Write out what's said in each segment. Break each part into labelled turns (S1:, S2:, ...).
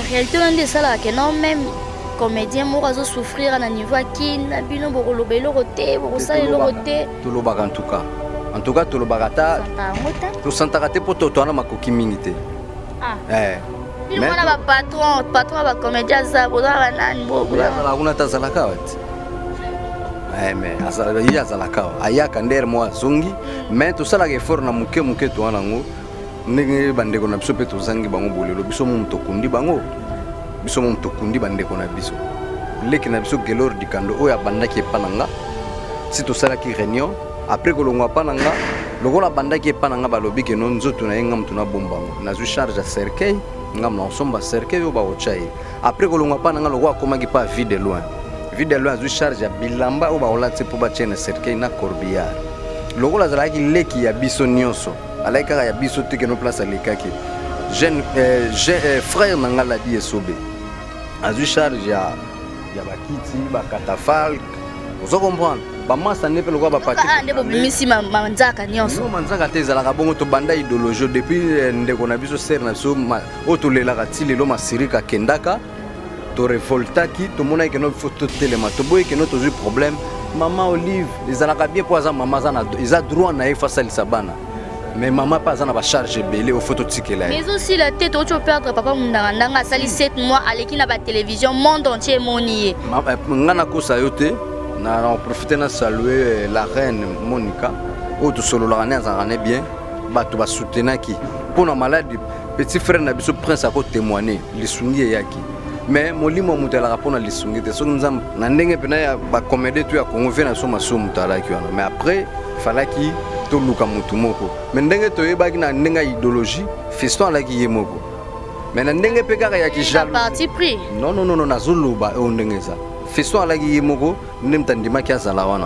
S1: réalité on est ça là que non même comédien moi zo souffrir à niveau qui na bino bokolo belo roté bokosala le roté
S2: tout le baga en tout cas tout le bagata tout santarate pour toi na makoki minité
S1: il mona ba patron ba comédien za boza nani bobo
S2: la una tazalaka wat mais azala ya zalaka ayaka nder moi zongi mais tout ça la effort na muke to anango ndenge bandeko na biso pe tozangi bango bolelo biso mu mtokundi bango biso mu mtokundi bandeko na biso leki na biso gelor dikando oya bandaki epananga si tosalaki réunion après kolongwa pananga lokola bandaki epananga balobi ke non nzoto na yenga mtu na bombango nazwi charge ya cercueil ngam na nsomba cercueil yo ba ochai après kolongwa pananga lokola komaki pa vide loin azwi charge ya bilamba o ba olati po ba chene cercueil na corbillard lokola zalaki leki ya biso nyonso alaika ya biso teke no place alekaki jeune frère nanga la di esobe azui charge ya bakiti ba catafalque ozo comprendre ba masa nepe lokwa ba pati
S1: ndebo bimisi manzaka nyonso
S2: manzaka te ezalaka bongo to banda idéologie depuis ndeko na biso ser na biso o to lelaka ti lelo masirika kendaka to revoltaki to mona ke no photo telema to boye ke no to ju problème maman Olive ezalaka bien po aza mama za na eza droit na face à lisabana. Mais maman pas en charge belé au photo tikela.
S1: Mais aussi la tête au perdre papa mundanga sali 7 mois à l'équipe na télévision monde entier monié.
S2: Ngana ko sayote na profiter na saluer la reine Monica au to solo la reine bien ba to ba soutenir qui pour na malade petit frère na biso prince a ko témoigner lisungi yaki. Mais molimo mutela rapona lisungi te so nzam na ndenge pena ya ba comédie tu ya Congo na so maso mutala ki wana. Mais après fallait qui to luka mutu moko mais ndenge to yebaki na ndenge idéologie fiston alaki yemoko mais na ndenge peka ya ki jaloux
S1: parti pris
S2: non nazuluba o ndenge za fiston alaki yemoko ndemta ndimaki azala wana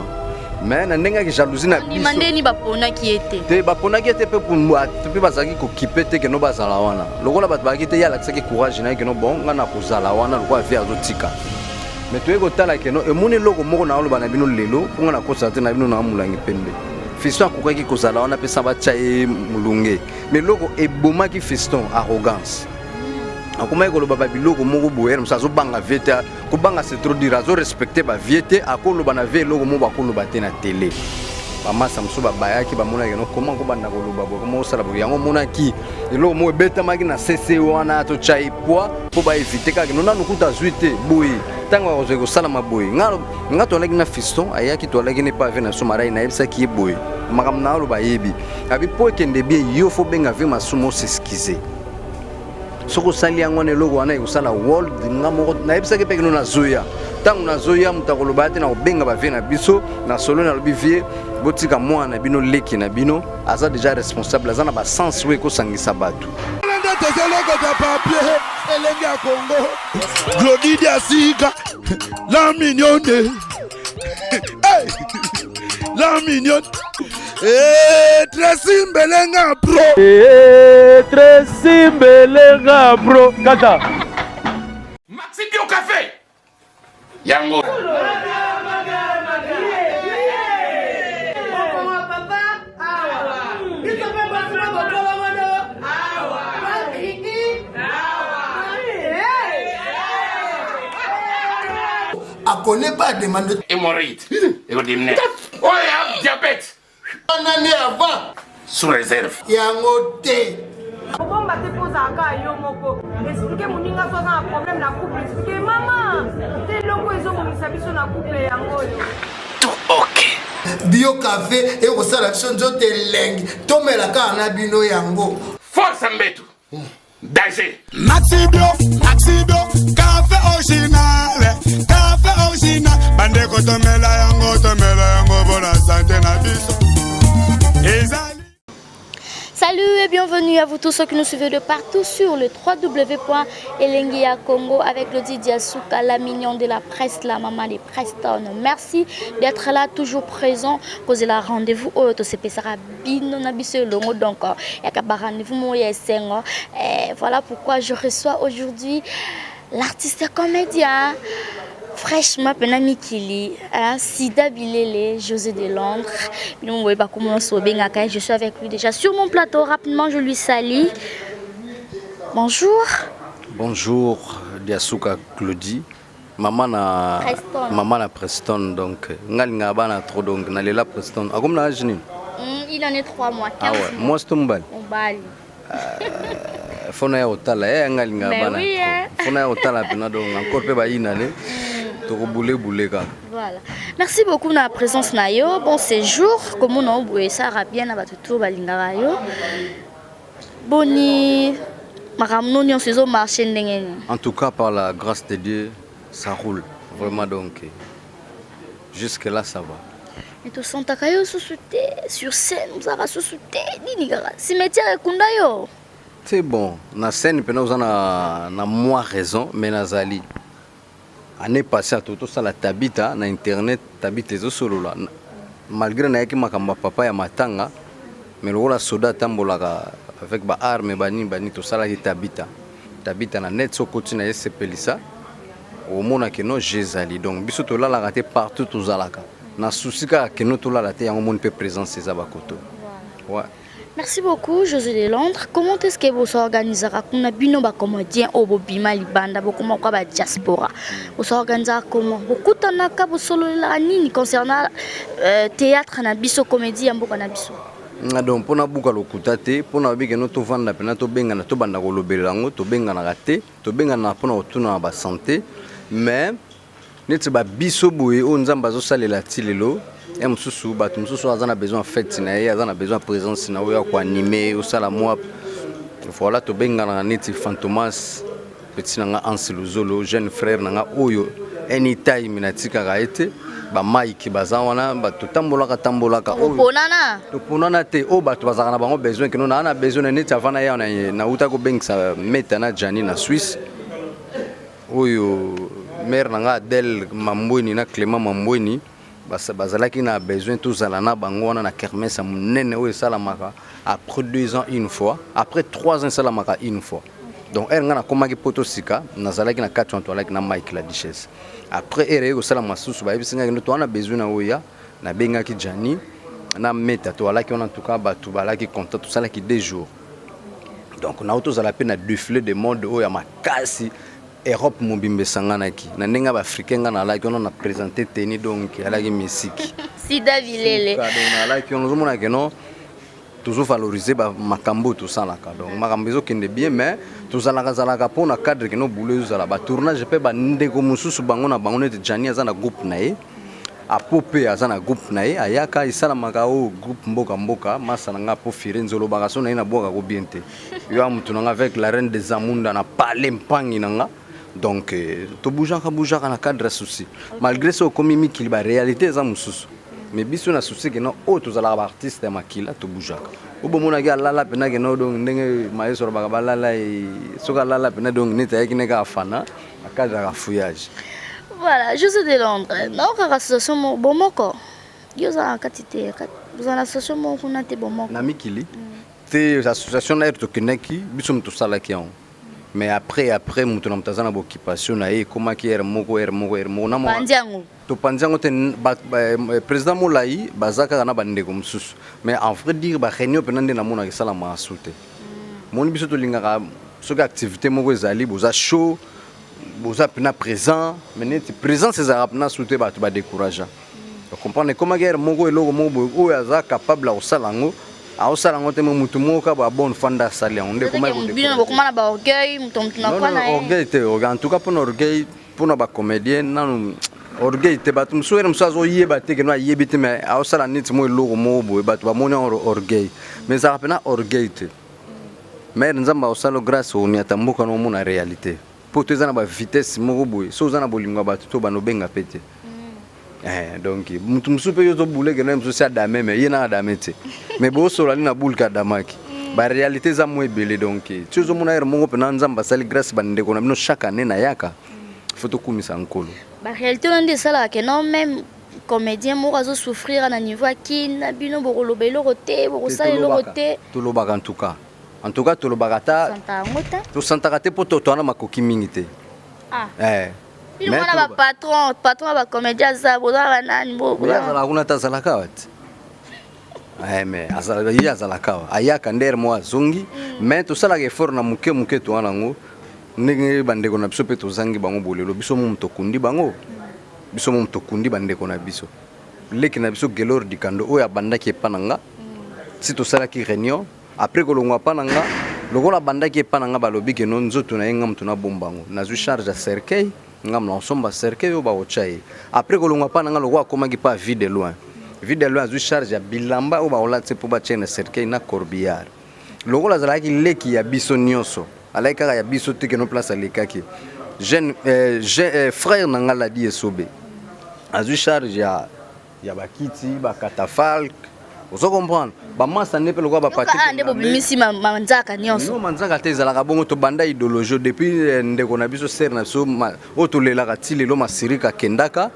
S2: mais na ndenge ki jalousie na
S1: biso mandeni bapona ki ete
S2: te bapona ki ete pe pour moi pe bazaki ko kipete ke no bazala wana lokola bat baki te yala tsaki courage na ke no bon ngana ko zala wana lokwa via zotika mais to ego tala ke no emoni loko moko na oloba na bino lelo ngana ko sa te na bino na mulangi pembe fiston akokaki kozala wana pe samba tchaye mulunge mais loko ebomaki fiston arrogance akomaki koloba ba biloko moko boyer musazo banga veta ko banga c'est trop dire azo respecter ba viete akoloba na ve loko moko akoloba te na télé ba masa musuba bayaki ba mona keno comment ko banda koloba bo comment osala bo yango mona ki eloko mo beta maki na CC wana to tchaye poa po ba éviter ka no nanu kuta zuite boyi tanga ozo ko sala maboyi ngato leki na fiston ayaki to leki ne pa ve na somara ina ebisa ki boyi makamna lo bayebi abi po kende bien yo fo benga ve masumo s'excuser soko sali yango ne logo wana ekosala world ngamo na ebisa ke pekino na zoya tangu na zoya mutakolo bate na obenga ba ve na biso na solo na lobi vie botika mwana bino leki na bino aza déjà responsable aza na ba sens we ko sangisa batu
S3: logo de papier elenge ya Congo Glodidi Asika la mignonne la mignonne Tracy Mbelenga bro Tracy Mbelenga bro kata
S4: Maxi Bio Café yango
S3: a connaît pas demande
S4: hémorroïde et oh ya diabète
S3: on en est avant
S4: sous réserve
S3: yango te
S5: bomba te posa ka yo moko expliquer moninga so na problème na couple expliquer maman te longo ezo monisa biso na couple yango
S4: tout ok
S3: bio café et ko sala biso nzote lengi tomela ka na bino yango
S4: force mbetu danger
S6: Maxi Bio café original bande ko tomela yango bona santé na biso ezali.
S1: Salut et bienvenue à vous tous ceux qui nous suivent de partout sur le www.elengia Congo avec Lodi Diasuka, la mignonne de la presse, la maman des prestonnes. Merci d'être là, toujours présent. Causez la rendez-vous au Tosepesara Bino Nabisse Longo donc il y a rendez-vous mon yesengo. Voilà pourquoi je reçois aujourd'hui l'artiste comédien fraîchement Penami Kili, Sida Bilele, José de Londres. Je suis avec lui déjà sur mon plateau. Rapidement, je lui salue. Bonjour.
S2: Bonjour, Diasuka Claudie. Maman na Preston, donc ngalinga bana trop donc nalela Preston. Akom na âge ni?
S1: Il en est 3 mois, 15
S2: mois. Ah ouais, moi c'est ton bal.
S1: On bali.
S2: Fona ya otala ngalinga bana.
S1: Oui,
S2: Fona ya otala pena donc encore pe ba inale. To boule ka.
S1: Voilà. Merci beaucoup na présence na yo. Bon séjour comme on a oué ça ra bien na batutu balinga yo. Boni makamno saison marché ndenge.
S2: En tout cas par la grâce de Dieu, ça roule vraiment donc. Jusque là ça va.
S1: Et tu sens ta kayo sous-souté sur scène, vous avez sous-souté nini gara. Cimetière kunda yo.
S2: C'est bon, na scène pena vous na moi raison mais nazali. Année passée tout ça la tabita na internet tabita zo solo là. Malgré na yaki makamba papa ya matanga mais le soda tambolaka avec ba arme bani tout ça la tabita. Tabita na net so continue à sepelisa. Au mona que non Jézali donc biso to la raté partout tout zalaka. Na souci que nous tout la raté en monde peut présence za bakoto. Ouais.
S1: Merci beaucoup José de Londres. Comment est-ce que vous organisez kuna bino ba comédien au bobima libanda bokoma kwa ba diaspora. Vous organisez comment? Beaucoup tanaka bo solo la nini concernant théâtre na biso comédie ya mboka na biso.
S2: Donc pona buka lokuta te pona bike no to vanda pena to benga na to banda ko lobela ngo to benga na raté to benga na pona otuna ba santé mais neti ba biso boye o nzamba zo salela tilelo et mususu ba mususu azana besoin fête na ye azana besoin présence na oya ko animer o sala moi voilà to benga na neti Fantomas petit na nga Anseluzolo jeune frère na nga oyo anytime na tika ga été ba Mike bazawana ba to tambolaka
S1: oyo
S2: to ponana te o ba to bazaka na bango besoin que nous na besoin neti avana ya na uta ko bengsa meta na Jani na Suisse oyo mère nanga Adèle Mambweni na Clément Mambweni bazalaki na besoin tout zalana bango wana na kermesse munene oyo salamaka après 2 ans une fois après 3 ans salamaka une fois donc elle ngana komaki poto sika nazalaki na 4 ans toalaki na Mike la Duchesse après elle ko salama susu ba bisinga ndo to ana besoin na oya na bengaki Jani na meta toalaki on en tout cas ba tu balaki content tout ça là qui 2 jours donc na auto zala pe na défilé de mode oya makasi Europe mobimbe sanganaki na nenga ba africain ngana la ki on a présenté teni donc ala ki musique
S1: Sida Vilele
S2: donc na la ki on zo mona que non toujours valoriser ba makambo tout ça là donc makambo zo kende bien mais tout ça la pour na cadre que no boulot za la ba tournage pe ba ndeko mususu bango na bango net Jani azana groupe na ye a popé azana groupe na ye ayaka isala makao groupe mboka masana nga po firenzo lo bagaso na ina boka ko biente yo amutu nga avec la reine des amunda na palais mpangi nga. Donc to boujaka na cadre souci malgré ce comme mikili ba réalité za mususu mais biso na souci que non auto za la artiste makila to boujaka obo mona ga lala pena que non donc ndenge maestro ba balala soka lala pena donc neta yaki neka afana na cadre ya fouillage. Voilà,
S1: José de Londres na ka association bomoko yo za katite vous en association mo kuna te bomoko
S2: na mikili te association na to keneki biso mto sala ki on. Mais après mutu na mtazana ba occupation na ye koma ki moko na mo to pandiango te président Molai bazaka na bandeko mususu mais en vrai dire ba réunion penande na mona sala ma soute moni biso to lingaka soki activité moko ezali boza show boza pena présent mais net présence ezala pena soute ba to ba décourager vous comprenez comment guerre moko eloko moko oyo aza capable au salango au salango te mutu moka ba bonne fanda sali onde comment
S1: bien beaucoup na ba orgueil mutu na kwa na
S2: orgueil te en tout cas pour orgueil pour na ba comédien nan orgueil te batum souere msazo yeba te que no yebite mais au sala nit mo eloko mo bo batu ba moni orgueil mais ça rappelle orgueil te mais nzamba au sala grâce au niatambuka no mona réalité pour te zana ba vitesse mo bo so zana bolinga batu to ba no benga pete. Donc mutu musupe yo to boule que no msusi adame mais yena adame te mais bo solo na bulka damaki ba réalité za mo ebele donc tu zo mona mo pe na nzamba sali grâce bande ko na bino chaque année na yaka faut kumisa nkolo
S1: ba réalité on dit ça là que non même comédien mo azo souffrir na niveau akina bino bokoloba eloko te bokosala eloko te
S2: to lobaka en tout cas to lobaka ta to santaka te poto to na makoki mingi te
S1: il y a un patron ba comédien za boza nani bo
S2: ya kuna ta salaka wat mais azala ya zalaka ayaka nder mo azongi mais to sala effort na muke to anango ndenge bandeko na biso pe tozangi bango bolelo biso mo tokundi bango biso mo tokundi bandeko na biso leki na biso Gelor Dikando oyo abandaki epananga si tosalaki réunion après kolongwa pananga lokola bandaki epananga balobi ke no nzoto na yenga mtu na bombango nazwi charge ya cercueil ngam na nsomba cercueil ba ochaye après kolongwa pananga lokola akomaki pa vide loin azwi charge ya bilamba oyo baolatse po batiena cercueil na corbillard lokola azalaki leki ya biso nyonso alaki kaka ya biso te ke no place alekaki jeune frère na nga Ladi Esobe azwi charge ya bakiti bakatafalque ozo comprendre bamasa nde mpe lokola bapati
S1: ande bobimisi manzaka nyonso
S2: manzaka te ezalaka bongo tobanda idéologie depuis ndeko na biso sere na biso oyo tolelaka ti lelo masirika akendaka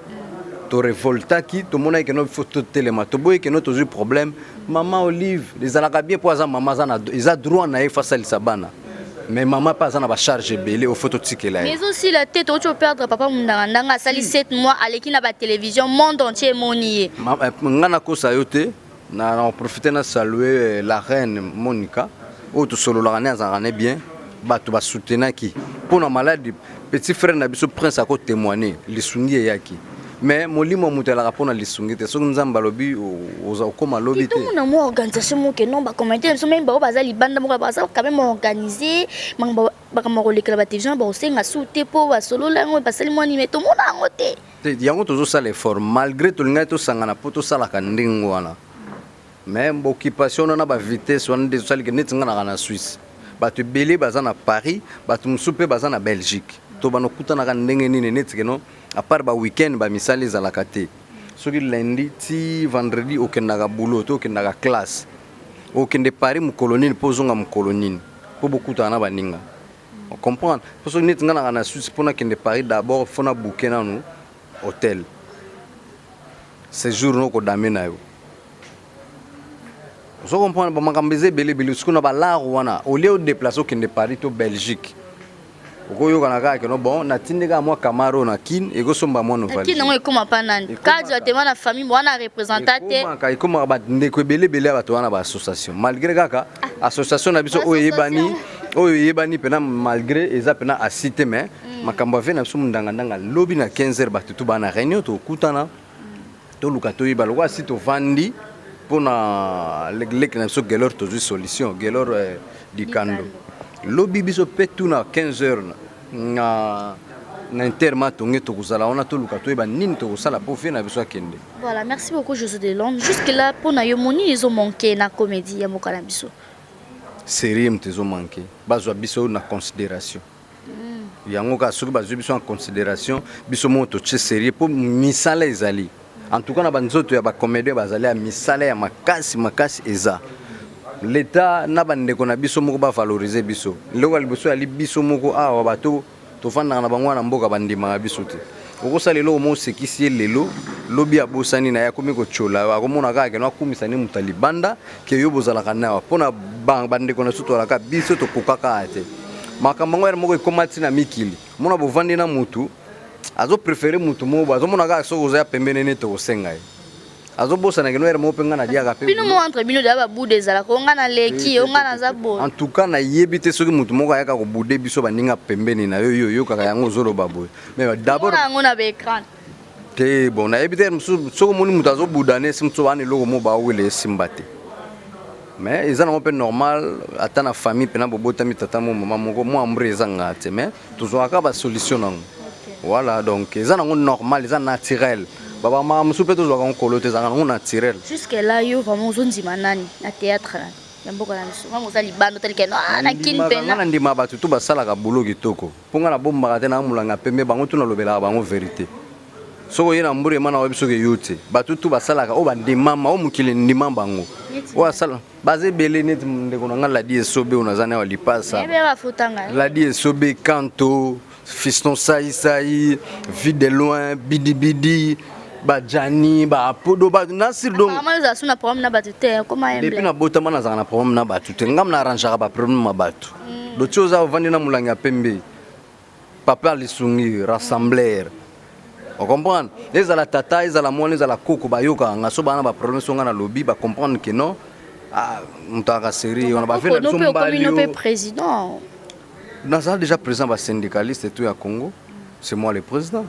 S2: torevoltaki tomonaki keno fo totelema toboyi keno tozwi problème mama Olive ezalaka bien mpo aza mama eza droit na ye fo asalisa bana mais maman pas na ba charge belé au photo tikela
S1: mais aussi la tête au perdre papa mundanga asali 7 mois aleki na ba télévision monde entier monié
S2: ngana ko sayote na profiter na saluer la reine Monica o to solo la reine azarane bien bato ba soutenaki pour na maladie petit frère na biso prince ako témoigner lisungi yaki mais molimo mutela rapona lisungi te so nzamba lobi oza okoma lobi te
S1: tout na mo organisation mo ke non ba commenter so même ba baza libanda mo ba ça quand même organiser mangba ba kamaro lekela ba télévision ba osenga souté po ba solo la ngo ba sali mo ni meto mo na ngote
S2: te yango tozo sala effort malgré to linga to sangana po to sala ka ndingo wana même occupation na ba vitesse wana de sali ke netinga na Suisse bato belé baza na Paris bato musupe baza na Belgique to bano kutana ka ndenge nini netikeno à part ba week-end ba misali ezalaka te soki lundi ti vendredi okendaka boulot to okendaka classe okende Paris mu colonie pozonga mu colonie po bokutana na baninga on comprend parce que netinga na Suisse pona kende Paris d'abord fona booker nanu hôtel séjour no ko damena yo so comprendre ba makambeze belé sukuna ba la wana au lieu de déplacer okende Paris to Belgique okoyo kana ka ke no bon na tindeka moi Camaro na kin ego somba moi no
S1: valise kin ngo ekoma pa nani cadre atema na famille wana représentateur
S2: ka ekoma ba ndeko belé bato wana ba association malgré kaka association na biso oyo yebani pena malgré eza pena a cité mais makambo ave na biso ndanga lobi na 15h bato to bana réunion to kutana to lukato yiba lokwa si to vandi pona lek na biso Gelor to solution Gelor Dikando lobi biso petu na 15h na interma tonge to kozala ona to luka to eba nini to kosala po fe na biso akende.
S1: Voilà, merci beaucoup José de Londres. Jusque là pour na yo moni ils ont manqué na comédie ya mokala biso.
S2: Série mtezo manqué. Bazwa biso na considération. Yango ka soki bazwa biso en considération biso mo to tche série po misala ezali. En tout cas na banzoto ya ba comédie bazali ya misala ya makasi eza. L'État n'a pas de biso moko ba valoriser biso loko liboso ali biso moko awa bato to fanda na bango na mboka bandima biso te oko sala lelo mo sekisi lelo lobi abosani na yakomi ko chola akomona ka ke no akumisani mutalibanda ke yo bozala kana pona bandeko na suto la ka biso to kokaka ate makambo ngere moko ikomati na mikili mona bovandi na mutu azo préférer mutu mo bazo mona ka so oza pembene ne to sengai azobosa na keno mo penga na diaka pe
S1: bino mo entre bino da bude zala ko ngana leki o ngana za bo
S2: en tout cas na yebite soki mutu moko ayaka ko bude biso baninga pembeni na yo kaka yango zolo baboy mais d'abord
S1: ngona be écran
S2: te bon na yebite soko moni mutu azobudane simso bani loko mo ba wele simbate mais ezana mo pe normal ata na famille pena bobota mitata mo mama moko mo ambre ezanga te mais tozwaka ba solution nango voilà donc ezana ngo normal ezana naturel baba mama soupe to zwa nkolo te zanga ngona naturel
S1: jusque là yo vraiment zonzima nani na théâtre ya mboka na biso mama ozali bando tali ke na kin pena
S2: na ndima bato to basala ka boulot kitoko ponga na bomba te na mulanga pembe bango to na lobela bango vérité soko yena mbure mana wa biso ke yote bato to basala ka o bandima ma o mukile ndima bango o asala baze belé net ndeko na Ladi Esobe unazana wa lipasa
S1: ebe ba futanga
S2: Ladi Esobe kanto fiston sai vie de loin bidi Bajani ba podo ba nasir donc
S1: maman za suna problème na batute comment emble
S2: depuis na bota mana za na problème na batute ngam na arrange ba problème ma batu do chose vandi na mulanga pembe papa lisungi rassembler on comprend les ala tata les ala mwana les ala koko ba yoka ngaso bana ba problème songa na lobby ba comprendre que non ah mutaka série on a ba fait na
S1: somba président
S2: Nous avons déjà présent les syndicalistes et tout à Congo. C'est moi le président.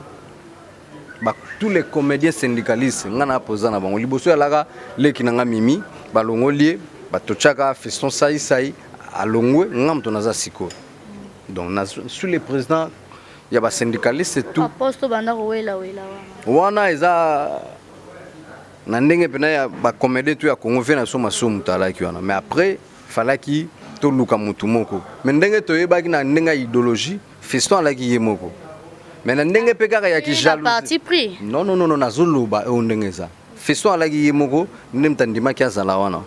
S2: Tous les comédiens syndicalistes, nous avons présent à Bango. Liboso alaga les qui n'ont mimi, balongolier, batochaka, feston saï, alongwe, nous avons siko. Donc sur les présidents, il y a des syndicalistes et tout.
S1: Aposto banda wela.
S2: Wana eza na ndenge pena ya ba comédien tout ya Congo vient na soma mutala ki wana. Mais après, fallait ki to luka mutu moko. Mais ndenge to yeba ki na ndenge idéologie, feston la ki yemoko. Mais na ndenge peka ya ki jalousie.
S1: Parti pris.
S2: Non nazoloba e ndenge za. Feston la ki yemoko, ndem tandima ki azala wana.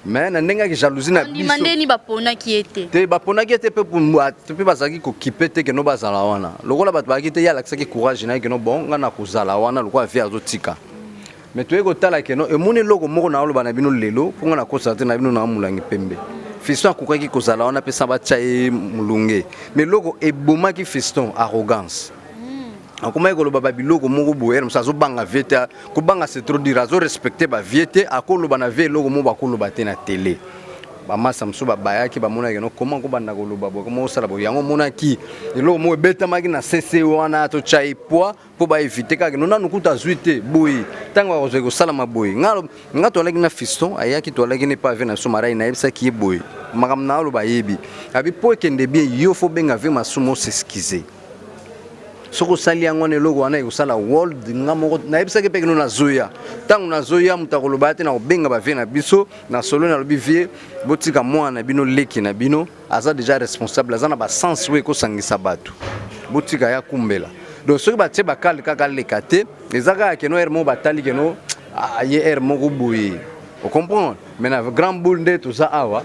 S2: Mais na ndenge ki jalousie na biso.
S1: Demandez ni bapona ki était.
S2: Te bapona ki était pe pour moi, te pe bazaki ko kipete ke no bazala wana. Lokola bat ba ki te ya lakisa ki courage na ke no bon ngana ko zala wana lokwa via zotika. Mais tu es kotala ke no e moni loko moko na oloba na bino lelo pour ngana ko sortir na bino na mulangi pembe. Fiston akukaki ko zala wana pe samba chae mulunge. Mais loko e boma ki fiston arrogance. Akoma ko loba biloko moko boyer msazo banga viete ko banga c'est trop dire azo respecter ba viete akoloba na vie loko mo ba koloba te na télé. Ba masa msuba bayaki ba mona keno comment ko banda ko loba bo comment osala bo yango mona ki eloko mo beta maki na CC wana to chai poa po ba éviter ka no nanu kuta zuite boyi tanga ko zo sala maboyi ngalo ngato lagi na fiston ayaki to lagi ne pa ve na somara ina ebisa ki boyi makam na lo ba yebi abi po kende bien yo fo benga ve masumo s'excuser. Soko sali yango ne logo wana yosala world ngamo na ebisa ke pekino na zoya tangu na zoya mutakoloba te na obenga ba vie na biso na solo na lobi vie botika mwana bino leki na bino aza déjà responsable aza na ba sens we ko sangisa batu botika ya kumbela donc soki batie bakali kaka leka te ezaka keno er mo batali keno aye er mo ko boye o comprendre mais na grand boule nde tout ça awa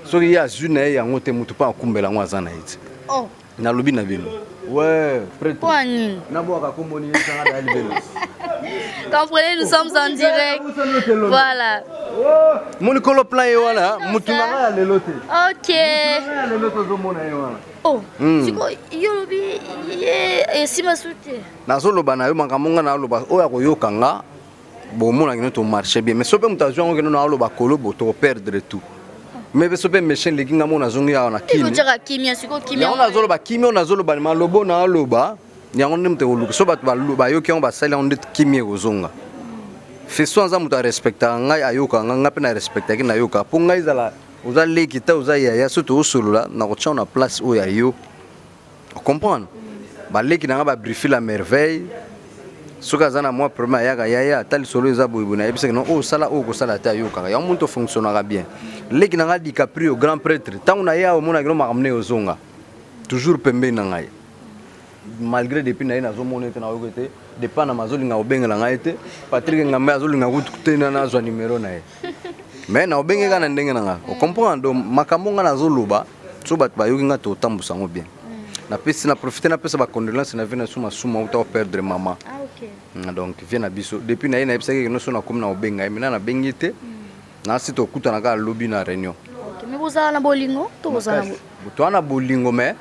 S2: soki ya zune yango te mutu pa kumbela ngo aza na iti
S1: Oh
S2: na lobi na bino. Ouais, prêt.
S1: Comprenez, nous sommes en direct. Voilà.
S2: Mon colo plan est voilà, mutuna le lote.
S1: Ok. Oh, yobi et si ma soute.
S2: Na solo bana yo mangamonga na loba oya ko yokanga bo mona ngino to marcher bien mais sope mutazwa ngino na loba kolo bo to perdre tout. Mais je peux me changer les gens qui sont en Kimi.
S1: Tu veux dire Kimi, c'est quoi Kimi?
S2: On a zolo ba Kimi, on a zolo ba malobo na loba. Ya on n'aime te oluka. So ba ba yo ki on ba sali on dit Kimi ozonga. Feso nza muta respecta ngai ayoka nga pe na respecta ki na yoka. Po ngai zala ozali kita ozaya ya surtout osolola na ko tshona place o ya yo. Comprendre? Ba leki na ba briefer la merveille. Soka zana moi premier yaka yaya tali solo eza boybo na yebisa no o sala o ko sala ta yoka ya muntu fonctionnera bien leki na ngadi DiCaprio grand prêtre tangu na ya o mona kino makamne ozonga toujours pembe na ngai malgré depuis na ina zo monete na yokote depuis na mazoli nga obengela ngai te Patrick ngambe azoli nga kutena na zo numéro na ye mais na obengeka na ndenge na nga o comprendre makambo nga na zo loba so bat ba yoki nga to tambusa ngo bien na pesi na profiter na pesa ba condolence na vena suma uta perdre maman. Donc viens à biso depuis na ina ebisaki no sona comme na obenga mina na bengite na sito kuta na ka lobby na réunion.
S1: OK, mais vous avez na bolingo, to vous avez.
S2: To ana bolingo mais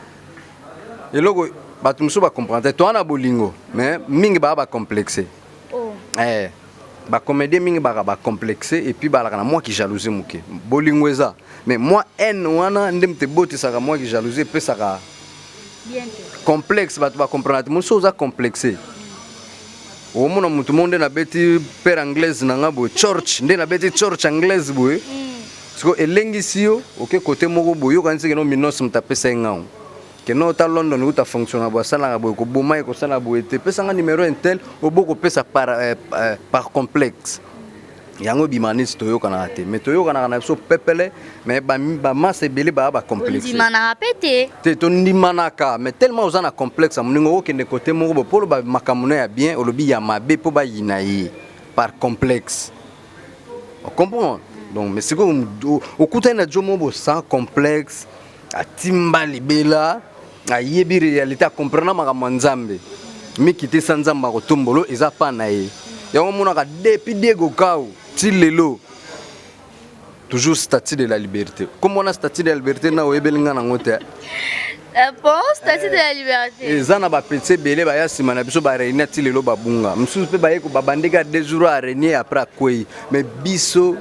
S2: eloko batu muso ba comprendre to ana bolingo mais mingi ba complexé.
S1: Oh.
S2: Ba comédien mingi ba complexé et puis ba la kana moi qui jalousie muke. Bolingo eza mais moi en wana ndemte boti saka moi qui jalousie pe saka
S1: bien
S2: complexe batu ba comprendre muso za complexé. O mona mutu monde na beti père anglaise na ngabo church nde na beti church anglaise boy siko elengi sio OK côté moko boyo kanisi ke no minos mtapesa ngao ke no ta London uta fonctionner bo sala ngabo ko boma ko sala bo ete pesa nga numéro intel oboko pesa par complexe yango bimanisi to yokana te mais to yokana na so pepele mais ba masse belé ba complexe
S1: on dit mana répéter
S2: te to ndimanaka mais tellement osana complexe amuningo okende côté moko bo polo ba makamuna ya bien olobi ya mabe po ba yinayi par complexe on comprend donc mais c'est comme okuta na jomo bo sans complexe atimba libela ayebi réalité comprendre makamwa nzambe mi kité sanzamba ko tombolo eza pa na ye yango monaka depuis Diego Kao Tilelo toujours statut de la liberté. Comme on a statut de la liberté na oyebelinga na ngote.
S1: Bon, statut de la liberté.
S2: Ezana ba petit belé ba ya sima na biso ba réunir Tilelo babunga. Msusu pe ba yeko babandeka 2 jours à réunir après quoi. Mais biso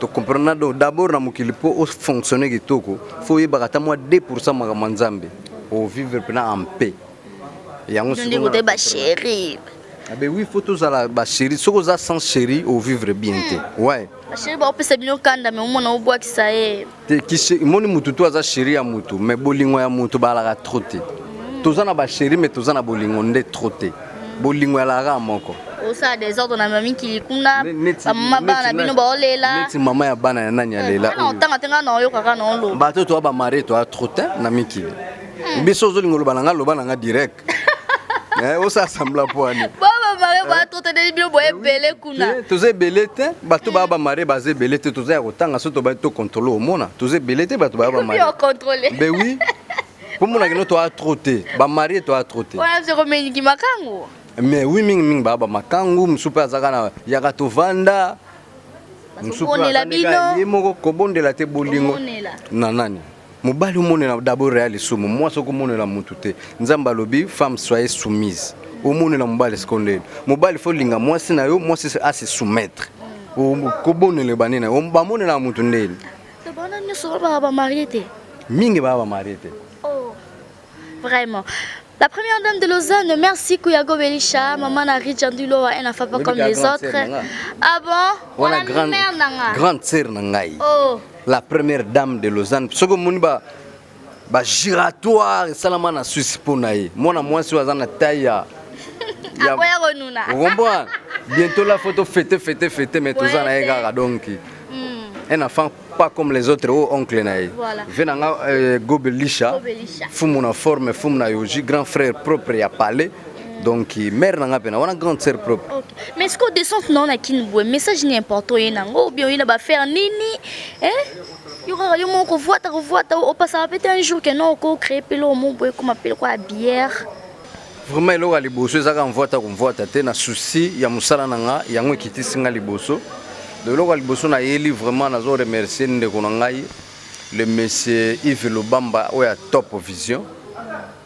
S2: to comprendre d'abord na mokili po o fonctionner kitoko faut y bakata moi 2% ma nzambe o vivre pena en paix yango
S1: Ndenge ko te ba chéri.
S2: Ah ben oui, faut tous à la chérie. Si vous êtes sans chérie, vous vivre bien. Ouais.
S1: Ba chéri ba opesa bino kanda mais umona obwa kisaye.
S2: Te qui moni mutu to za chérie ya mutu, mais bolingo ya mutu ba la trotter. Tous na ba chérie mais tous na bolingo nde trotter. Bolingo ya la ra moko.
S1: Osa des ordres na mami kilikuna. Mama bana bino ba olela.
S2: Neti mama ya bana ya nani ya lela.
S1: Na otanga tenga na yo kaka na lo.
S2: Ba to ba mari to a trotter na miki. Biso zo lingo lo bana nga direct. On s'assemble à poigne.
S1: Baba mare ba to tene bino boye belé kuna.
S2: Toze belete bato baba mare bazé belete toze ya kotanga so to ba to contrôler au mona. Toze belete bato baba mare.
S1: Bien contrôler.
S2: Ben oui. Pour mon agno to a trotter. Ba mari to a trotter.
S1: Wana se romeni ki makango.
S2: Mais oui ming baba makangu msupa azaka na yaka to vanda.
S1: Msupa la bino.
S2: Yemo ko bondela te bolingo. Na nani. Mobali umonela d'abord réel sumu moi soko monela mutu te nzamba lobi femme soyez soumise omonela mobali secondaire mobali faut linga moi sina yo moi c'est à se soumettre ko bonele banena o ba monela mutu ndeli
S1: to bana ni so ba marié te
S2: mingi ba marié te.
S1: Oh vraiment. La première dame de Lausanne, merci Kouyago Belisha, maman Nari Djandulo, elle n'a fait pas comme les autres. Ah bon?
S2: On a grande sœur nangai.
S1: Oh.
S2: La première dame de Lausanne. Ce que mon ba giratoire salama na Suisse ponaye. Moi moi si wazana taille. Vous comprenez? Bientôt la photo fêter mais tout ça na ega donc. Un enfant pas comme les autres oncles naï.
S1: Voilà.
S2: Venanga Gobelisha. Fumuna forme fumuna yoji grand frère propre ya palais. Donc mère nanga pena on a grande sœur propre.
S1: Okay. Mais est-ce qu'on descend non na kinbwe message ni important yenango bien il va faire nini il y aura yo moko voit au passer peut-être un jour que non ko créer pelo mon boy comme appelle quoi bière.
S2: Vraiment il aura liboso ça quand voit te na souci ya musala nanga yango kiti singa liboso. De l'oral liboso na yeli vraiment nazo remercier ndeko ngai le monsieur Yves Lobamba ou ya Top Vision.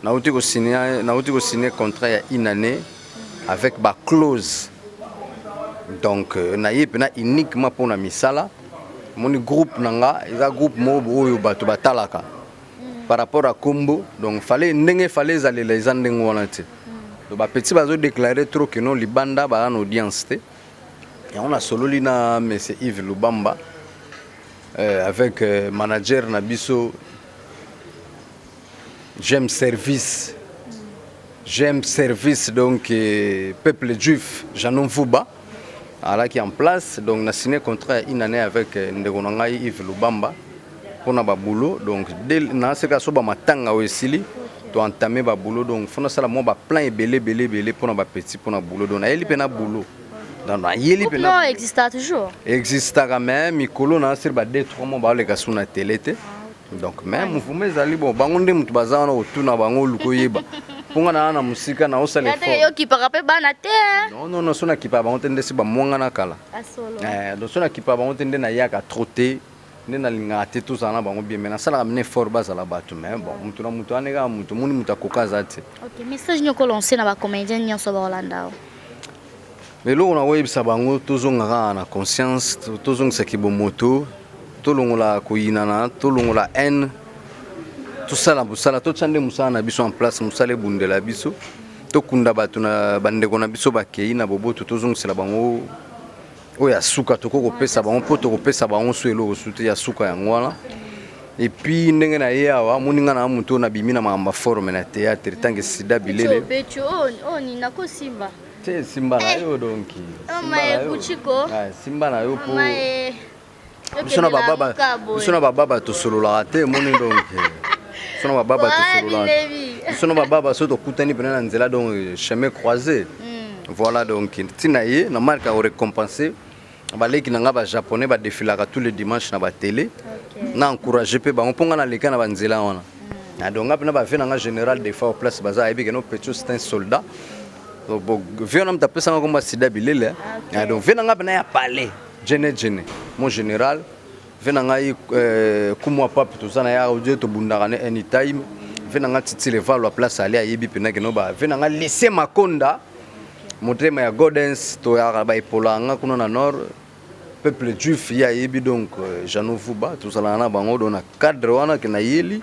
S2: Na uti ko signer contrat ya une année avec ba clause. Donc na yepena uniquement pour na misala. Mon groupe nanga, il a groupe mo oyo bato batalaka. Par rapport à Combo, donc fallait aller les andeng wanate. Donc ba petit bazo déclarer trop que non libanda ba en audience té. Et on a solo lina monsieur Yves Lubamba avec manager Nabiso. J'aime service donc peuple juif Janon Fouba qui est en place donc on a signé contrat une année avec Ndegonangai Yves Lubamba pour na boulot donc dès na ce cas so ba matanga osili to entamer ba boulot donc fona sala mo ba plan belé pour na ba petit pour na boulot donc na yeli pena boulot donc na yeli pena
S1: non existe toujours
S2: quand même mikolo na sur ba 2-3 mois ba le kasu na télé te. Donc même mouvement ezali bon bangonde mutu bazana otuna bango lukoyeba ponga na musika na osale fort
S1: yo ki parape bana te
S2: non sona ki pa bango tende si ba mwanga na kala donc sona ki pa bango tende na yaka trotter ne na linga te tout ça na bango bien mais na sala amener fort bazala batu mais bon mutu na mutu anega mutu muni mutu akokaza te.
S1: OK message nyoko lancer na ba comédien nyonso ba Holanda
S2: mais lo na webisa bango tozonga na conscience tozonga sekibo moto tolongola koyinana tolongola haine tout ça la busala to tsande musana na biso en place musale bundela biso to kunda batu na bandeko na biso bakei na boboto tozongisela bango oya suka to ko pesa bango poto ko pesa bango swelo suti ya suka ya ngwala et puis ndenge na ye awa muninga na muto na bimina mamba forme na théâtre tange sida bilele
S1: becho ni nako simba
S2: te simba na yo donc simba na yo po Sona baba to solo la te moni donc sona baba to solo la sona baba so to kutani pena na nzela donc chemin croisé voilà donc tinaye na marque a récompenser baleki nanga ba japonais ba défilaka tous les dimanches na ba télé na encourager pe ba on ponga na leka na ba nzela wana na donc apena ba vena nga général des fois place baza ebi que no petit c'est un soldat donc viona mtapesa nga komba sida bilele donc vena nga pena ya palais Jene mon général venangai kumwa pape tout ça na ya audio to bundakane anytime venanga titile valo la place ali ayebi pena ke no ba venanga lycée Makonda motrema ya Godens to ya ba ipolanga kuno na nord peuple juif ya yebi donc Jano Vuba tout ça na bango dans na cadre wana ke na yeli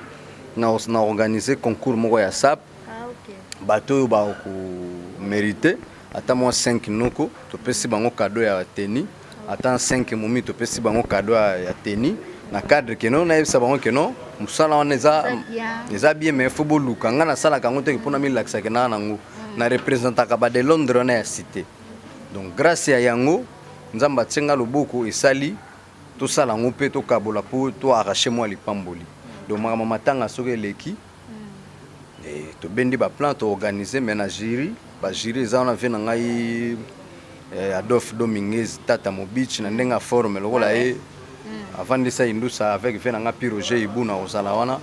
S2: na organiser concours moko ya SAP. Bateau ba ko mériter ata moi 5 noko to pesi bango cadeau ya tennis ata 5 momi to pesi bango cadeau ya tennis na cadre ke non na yebisa bango ke non musala wana eza bien mais faut boluka nga na sala kango te pona mi laksa ke na nango na représentaka ba de Londres na ya cité donc grâce à yango nzamba tsenga loboko esali to sala ngo pe to kabola po to arracher moi lipamboli donc mama matanga soke leki et to bendi ba plan to organiser ménagerie ba jury za on a fait na ngai Adolphe Dominguez tata mobich na ndenga forme lokola avant de ça indusa avec venanga Roger Ibuna osala wana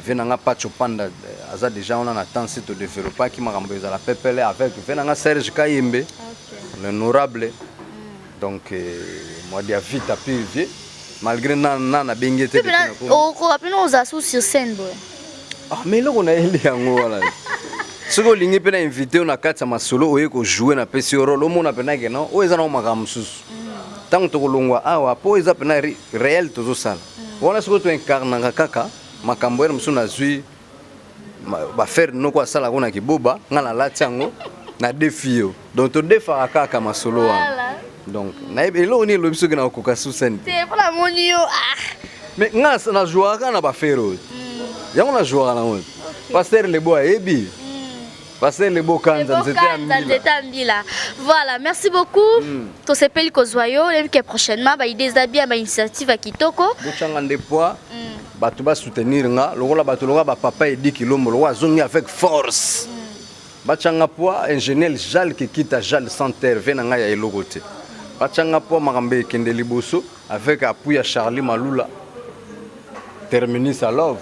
S2: venanga Pacho Panda aza déjà on a temps de développer qui makambo za la pepele avec venanga Serge Kayembe l'honorable donc moi dia vite à pied malgré na bengete
S1: o ko apena oza sur scène boy
S2: ah mais là on a eli yango wala soko lingi pena invité on a katsa masolo oye ko jouer na pesi role o mona pena ke no o eza na makamsusu tant to kolongwa awa po eza pena réel tozo sala wala soko to incarna kaka makambo ya msuna zui ba faire noko sala kona kiboba ngala latyango na defio donc to defa kaka masolo wana donc na elo ni lo biso ke na koka susende
S1: c'est pour la monio
S2: mais ngas na jouaka na ba faire yango na jouaka na won pasteur lebo ebi pasteur lebo kanza
S1: nzete ambila voilà merci beaucoup to sepeli ko zoyo le week prochainement ba idées abia ba initiative à Kitoko
S2: bochanga de poids batu ba soutenir nga lokola batu lokola ba papa edi kilombo lokola zongi avec force bachanga poids ingénieur Jal qui quitte Jal sans terre vena nga ya elokote bachanga poids makambe kende liboso avec appui à Charlie Malula terminus à love.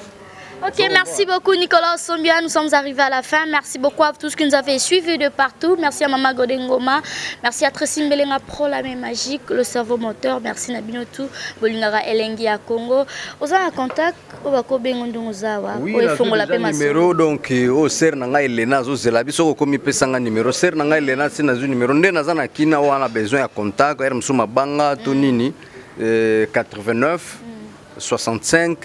S1: Ok, merci beaucoup Nicolas Sombia, nous sommes arrivés à la fin. Merci beaucoup à tous qui nous avez suivis de partout. Merci à Mama Godengoma, merci à Tracy Mbelenga Pro, la main magique, le cerveau moteur, merci Nabinotu, Bolingara Elengi à Congo. Vous avez un contact au Bako Bengondo Zawa.
S2: Oui, le numéro donc au ser nanga Elena zo zelabi soko komi pesanga numéro ser nanga Elena c'est nazu numéro ndé nazana kina wana besoin ya contact er msuma banga tonini 89 65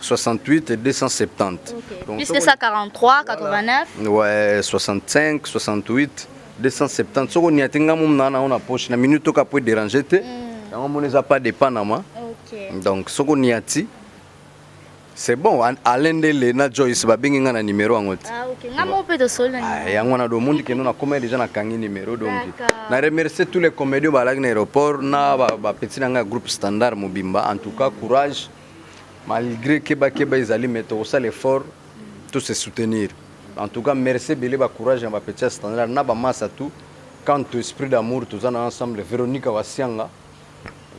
S2: 68 et 270.
S1: Okay. Donc, plus que ça 43, 89.
S2: Ouais, 65, 68, 270. Si on y a une poche, na minute on peut déranger. On ne pas de Panama. Donc si on y a c'est bon. Alain de na Joyce va bien un numéro en haut.
S1: Ah ok. Ngamo peut de sol.
S2: Ah, y a un monde qui nous a commis déjà na kangi numéro donc. Na remercier tous les comédiens à l'aéroport na ba petit nanga groupe standard Mobimba. En tout cas courage. Malgré que ils allaient mettre au sale effort, tout se soutenir. En tout cas, merci beaucoup courage à ma petite standard. N'a pas masse à tout. Quant au esprit d'amour, tous en ensemble. Véronique Wassianga,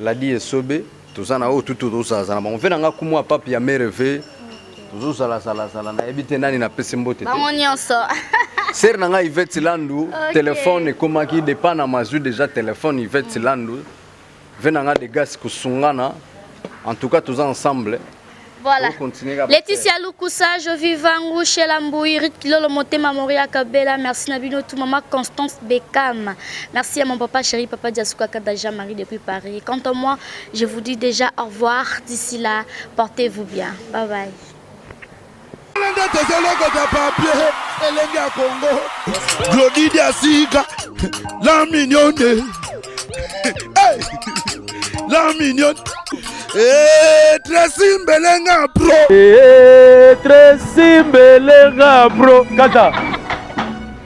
S2: Ladi Sobe, tous en haut, tout ça. On fait un coup moi papi à merveille. Tous ça la. Na éviter nani na pesimbo tete.
S1: On y en sort.
S2: Ser nanga Yvette Landu, téléphone comment qui dépend à ma déjà téléphone Yvette Landu. Venanga de gaz kusungana. En tout cas, tous ensemble.
S1: Voilà. Laetitia Lukusa, je vis Vangu, Chelamboui, Ritlolo Motema Moria Kabela. Merci Nabino, tout maman Constance Bekam. Merci à mon papa chéri, papa Diasuka Kadaja Marie depuis Paris. Quant à moi, je vous dis déjà au revoir. D'ici là, portez-vous bien. Bye bye.
S6: La mignonne. La mignonne. Tracy Mbelenga Pro.
S7: Tracy Mbelenga Pro. Kata.